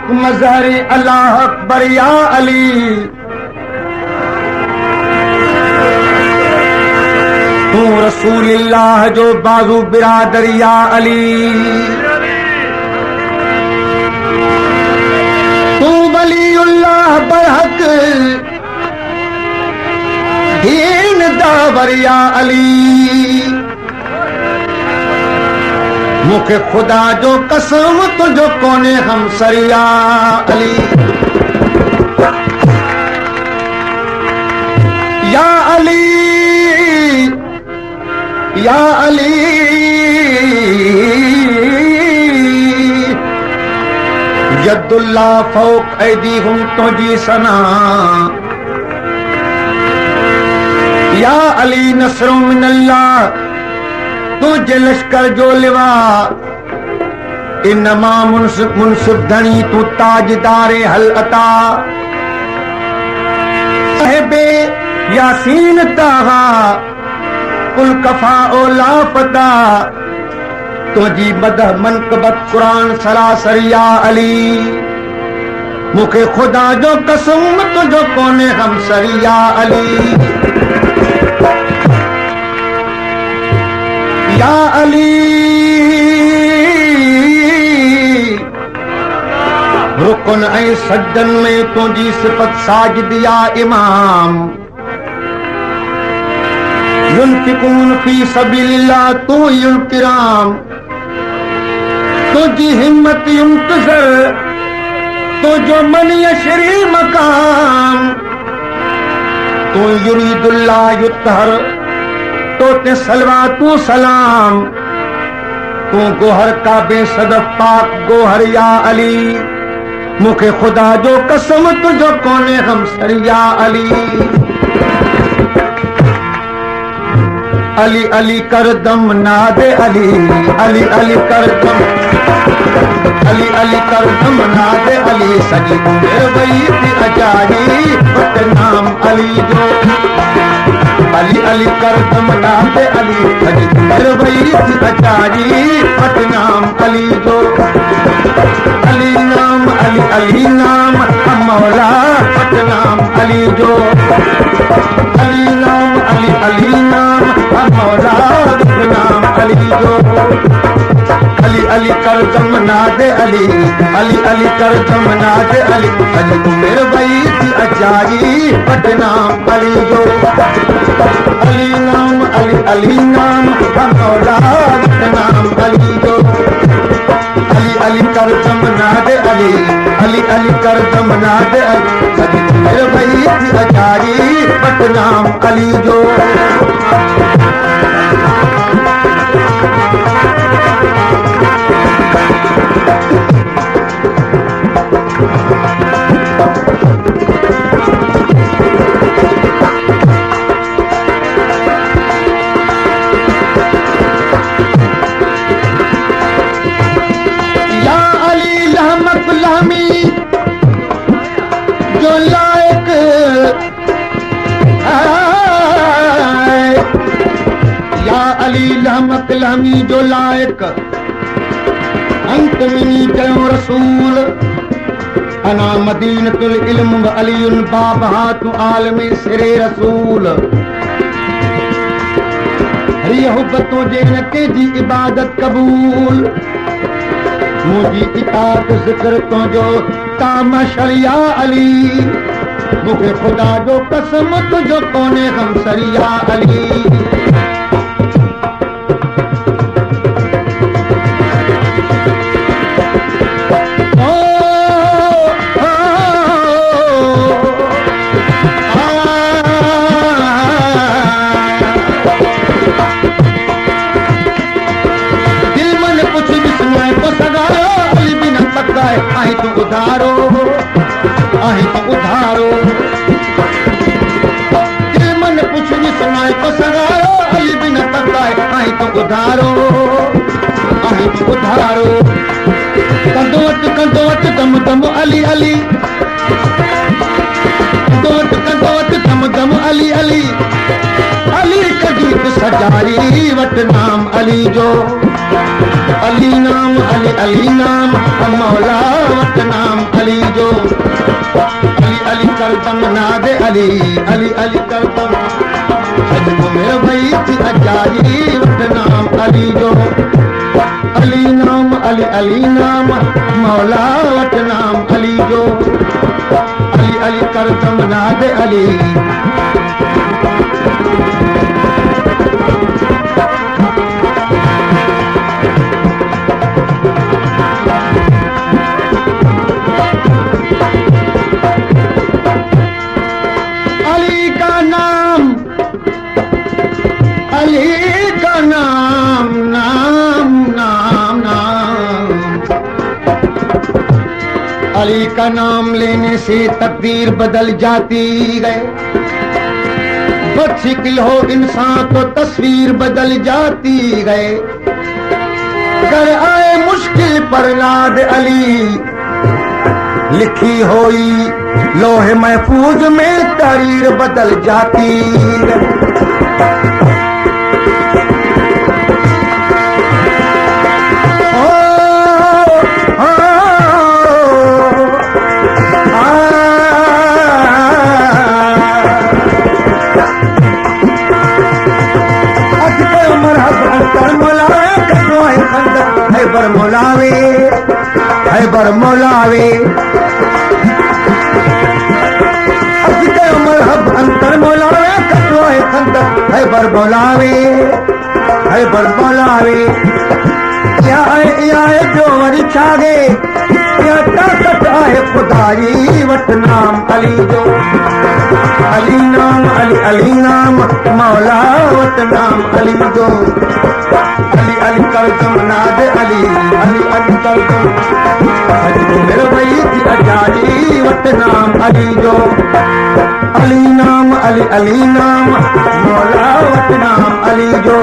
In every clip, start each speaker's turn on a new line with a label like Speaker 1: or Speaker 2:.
Speaker 1: हक मजहर अल्लाह अकबर या अली। तू रसूलिल्लाह जो बाजू बिरादर या अली। तू वलीउल्लाह बरहक दीन दावर या अली। मुखे खुदा जो कसम तुझो कोने हम सरिया अली। या अली या अली यद्दुल्लाह फौक ऐदीहुम तुझी सना। या अली नस्रुम मिनल्लाह तुझे लश्कर जो लिवा। इन्नमा मुनसिफ धनी तू ताजदारे हल अता। साहिबे यासीन ताहा कुल कफा ओ लापता। तुझी मदह मनकबत कुरान सरासर या अली। मुखे खुदा जो कसम तुझो कोने हम सरिया अली। या अली रुकन ऐं सजदन में तुझी सिफत साजिद या इमाम। युनफिकून फी सबीलिल्लाह तू युनकिराम। तुझी हिम्मत युंतज़र तुझो मन यशरी मकाम। तू युरीदुल्लाह युत्तहर तो ते सलवा तू सलाम। तू गोहर का बेसदफ पाक गोहर या अली। मुखे खुदा जो कसम तुझो कोने हम सरिया अली। अली अली कर दम नादे अली। अली अली कर दम अली अली कर दम नादे अली। सजी उम्र वही थी अजारी बट नाम अली जो। अली अली कर दम नादे अली। सजी उम्र वही थी अजारी बट नाम अली जो। अली नाम अली अली नाम मौला बट नाम अली जो। अली नाम अली अली नाम मौला बट नाम अली जो। अली अली कर दम नादे अली। अली अली कर दम नादे अली। अली मेरे भाई थी अजारी बट नाम अली जो। अली नाम अली अली नाम मौला बट नाम अली जो। अली अली कर दम नादे अली। अली अली कर दम नादे अली। अली मेरे भाई थी अजारी बट नाम अली जो। कलामी जो लायक अंत मिनी कयो रसूल। अना मदीनतुल इल्म व अलीउन बाबहातु आलमी सिरे रसूल। हरी हुब्बतो जेन के जी इबादत कबूल। मुझी इताअत जिक्र तो जो तामशर या अली। मुखे खुदा जो कसम तुझो कोने हम सरिया अली। आई तो उधारो आई तो उधारो। दिल मन कुछ भी सुनाए तो सगारो। अली बिन पकाए आई तो उधारो आई तो उधारो। कंदोट दम दम अली अली। कंदोट दम दम अली अली। अली का गीत सजाई वट नाम अली जो अली नाम अली अली नाम मौला वट नाम अली जो अली अली करदम नादे अली अली अली करदम सजदो मेरे भाई थी अजाई वट नाम अली जो अली नाम अली अली नाम मौला वट नाम अली जो अली अली करदम नादे अली अली का नाम लेने से तकदीर बदल जाती गए बदशिकल हो इंसान तो तस्वीर बदल जाती गए कर आए मुश्किल पर नाद अली लिखी होई लोहे महफूज में तहरीर बदल जाती गए हैबर मौलावे मरहब अंतर मौलावे कटोए खंदक हैबर मौलावे हैबर मौलावे क्या है जो वरी छागे क्या ताकत आहे खुदाई वट नाम अली जो अली नाम अली अली नाम मौला वट नाम अली जो अली अली करदम नादे अली अली अली करदम सजदो मेरे भाई थी अजाई वट नाम अली जो अली नाम अली अली नाम मौला वट नाम अली जो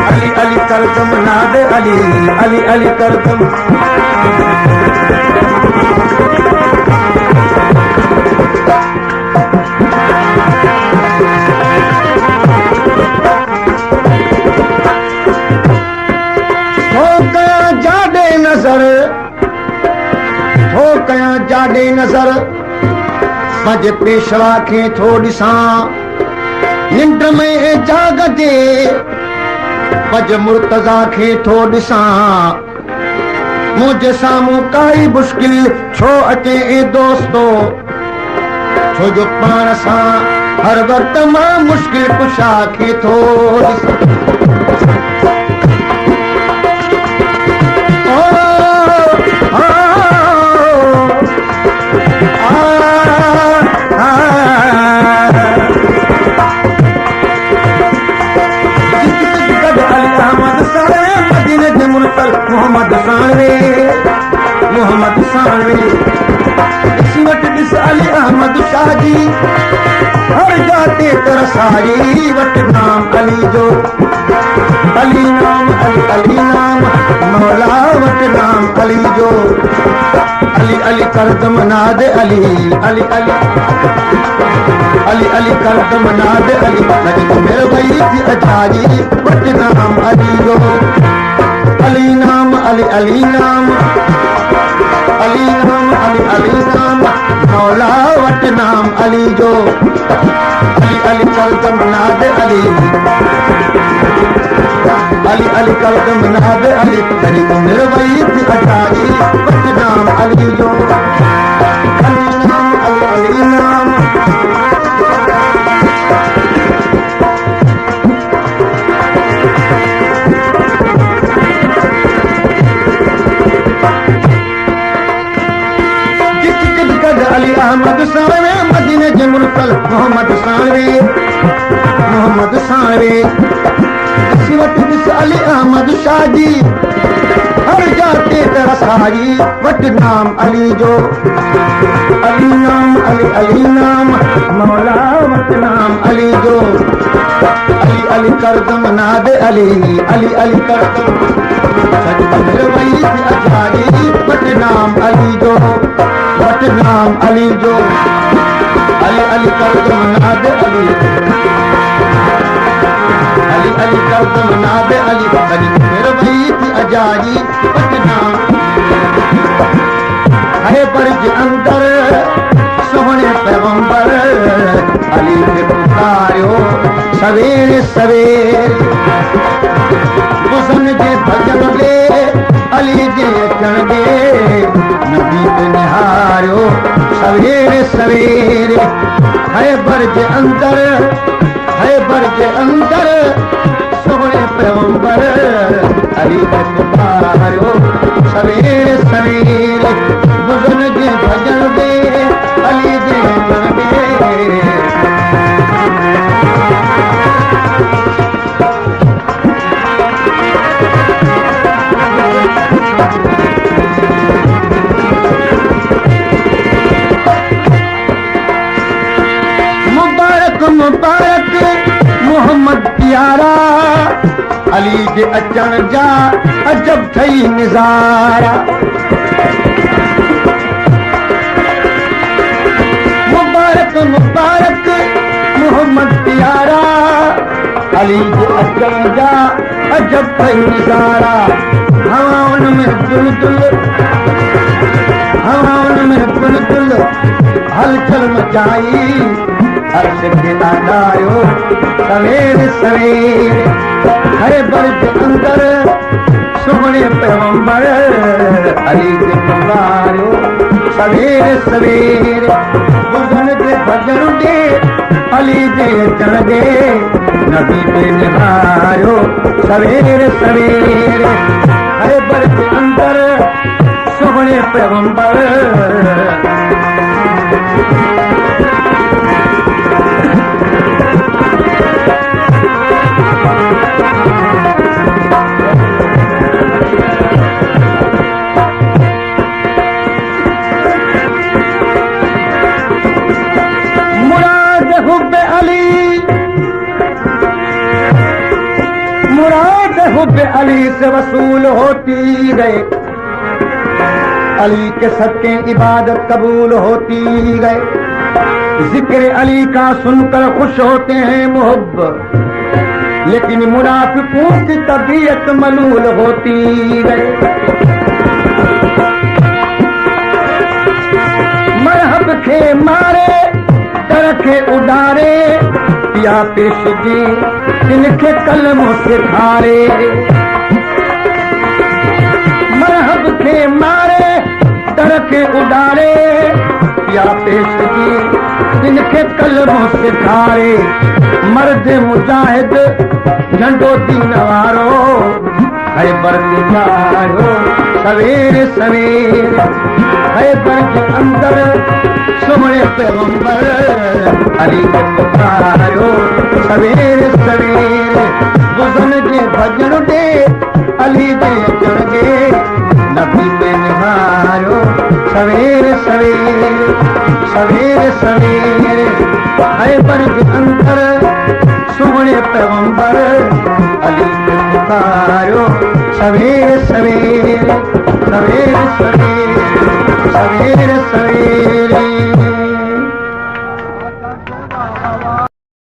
Speaker 1: अली अली करदम नादे अली अली अली करदम हो कया जाडे नजर मज पेशवा खे थो ॾिसां निंड में जागदे मज मुर्तज़ा खे थो ॾिसां मुंहिंजे साम्हूं काई मुश्किल छो अचे ए दोस्तो छो जो पाण सां हर वक़्त मां मुश्किल कुशा खे थो ॾिसां मोहम्मद सानवे वट ॾिस अली अहमद शाह जी हर जाते कर सारी वट नाम अली जो अली नाम अली अली नाम मौला वट नाम अली जो अली अली करदम नादे अली अली अली अली अली करदम नादे अली सजदो मेरे भाई थी अजाई वट नाम अली जो अली नाम अली अली नाम अली नाम अली अली नाम मौला वट नाम अली जो अली अली करदम नादे अली अली अली करदम नादे अली सजदो मेरे भाई थी अजाई वट नाम अली जो अली नाम अली अली नाम अली अहमद सानवे मदीने के मुरसल मोहम्मद सानवे वट ॾिस अली अहमद शाह जी हर जाते कर सारी वट नाम अली जो अली नाम अली अली नाम मौला वट नाम अली जो अली अली करदम नादे अली अली अली करदम सजदो मेरे भाई थी अजाई वट नाम अली जो वट नाम अली जो अली अली करदम नादे अली अली करदम नाद अली सजी उम्र वही थी अजाई बदनाम है बर्ज अंदर सोहने पैगंबर अली ने पुकारो सवेरे सवेरे हुसन जे भजन गे अली जे अचण गे नबी ते निहारो सवेरे सवेरे है बर्ज अंदर सोहने पैगंबर अली ने पुकारो सवेरे सवेरे हुसन जे भजन गे अली जे अचण गे मुबारक मोहम्मद प्यारा अली जे अचण जा अजब थई निज़ारा मुबारक मोहम्मद प्यारा अली जे अचण जा अजब थई निज़ारा हवाउन में बुलबुल हलचल मचाई अर्श के आयो सवेरे सवेरे है बर्ज अंदर सोहने पैगंबर अली के पुकारो सवेरे सवेरे हुसन के भजन दे अली जे अचण दे नबी पे निहारो सवेरे सवेरे है बर्ज अंदर सोहने पैगंबर हुब्बे अली से वसूल होती गए अली के सदके इबादत कबूल होती गए जिक्र अली का सुनकर खुश होते हैं मुहब्ब लेकिन मुनाफिकों की तबीयत मलूल होती गए मरहब के मारे तरखे उडारे पिया पेश जी इनके कलमों से धारे मरहब के मारे तरखे उडारे पिया पेश जी इनके कलमों से धारे मर्द मुजाहिद झंडो दीन वारो है बर्ज जायो सवेरे सवेरे है बर्ज अंदर सोहने पैगंबर अली के पुकारो सवेरे सवेरे हुसन जे भजन दे अली जे अचण गे नबी पे निहारो सवेरे सवेरे है बर्ज अंदर सोहने पैगंबर अली के पुकारो सवेरे सवेरे